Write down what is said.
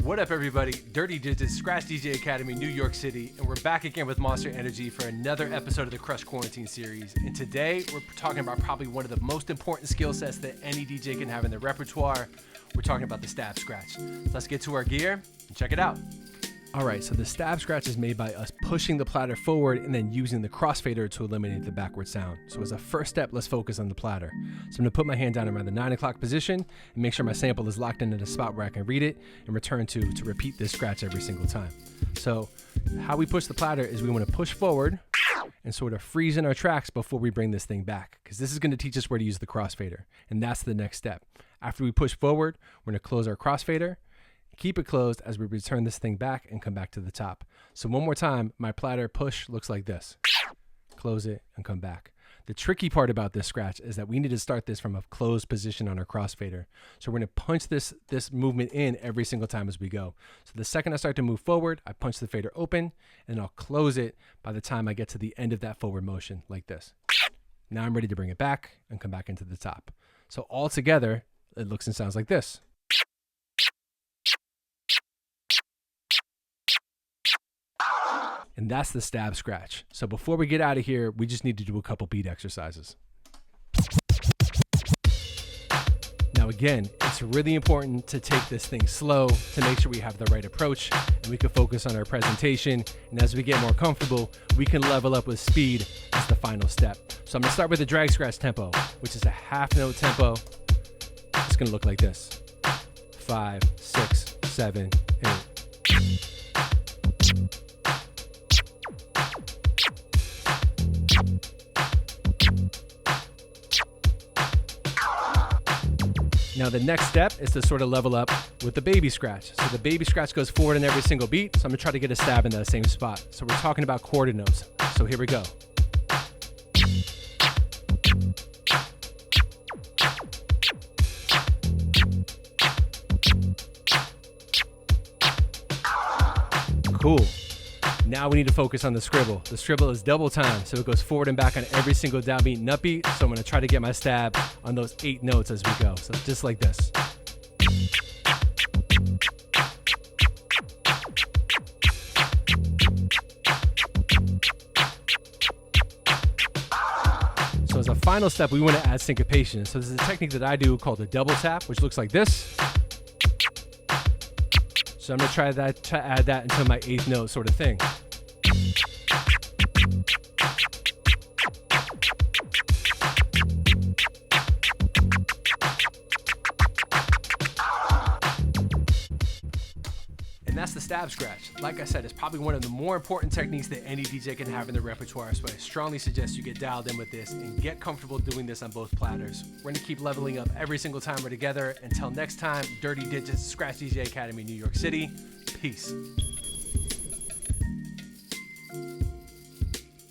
What up, everybody? Dirty Digits, Scratch DJ Academy, New York City, and we're back again with Monster Energy for another episode of the Crush Quarantine series. And today, we're talking about probably one of the most important skill sets that any DJ can have in their repertoire. We're talking about the stab scratch. Let's get to our gear and check it out. All right, so the stab scratch is made by us pushing the platter forward and then using the crossfader to eliminate the backward sound. So as a first step, let's focus on the platter. So I'm gonna put my hand down around the 9 o'clock position and make sure my sample is locked into the spot where I can read it and return to repeat this scratch every single time. So how we push the platter is we wanna push forward and sort of freeze in our tracks before we bring this thing back, because this is gonna teach us where to use the crossfader, and that's the next step. After we push forward, we're gonna close our crossfader, keep it closed as we return this thing back and come back to the top. So one more time, my platter push looks like this. Close it and come back. The tricky part about this scratch is that we need to start this from a closed position on our crossfader. So we're gonna punch this movement in every single time as we go. So the second I start to move forward, I punch the fader open and I'll close it by the time I get to the end of that forward motion like this. Now I'm ready to bring it back and come back into the top. So all together, it looks and sounds like this. And that's the stab scratch. So before we get out of here, we just need to do a couple beat exercises. Now again, it's really important to take this thing slow to make sure we have the right approach and we can focus on our presentation. And as we get more comfortable, we can level up with speed as the final step. So I'm gonna start with the drag scratch tempo, which is a half note tempo. It's gonna look like this. 5, 6, 7, 8. Now the next step is to sort of level up with the baby scratch. So the baby scratch goes forward in every single beat. So I'm gonna try to get a stab in that same spot. So we're talking about quarter notes. So here we go. Cool. Now we need to focus on the scribble. The scribble is double time, so it goes forward and back on every single downbeat and upbeat. So I'm gonna try to get my stab on those 8 notes as we go. So just like this. So as a final step, we wanna add syncopation. So this is a technique that I do called a double tap, which looks like this. So I'm gonna try to add that into my 8th note sort of thing. And that's the stab scratch. Like I said, it's probably one of the more important techniques that any DJ can have in their repertoire, so I strongly suggest you get dialed in with this and get comfortable doing this on both platters. We're gonna keep leveling up every single time we're together. Until next time, Dirty Digits, Scratch DJ Academy, New York City. Peace.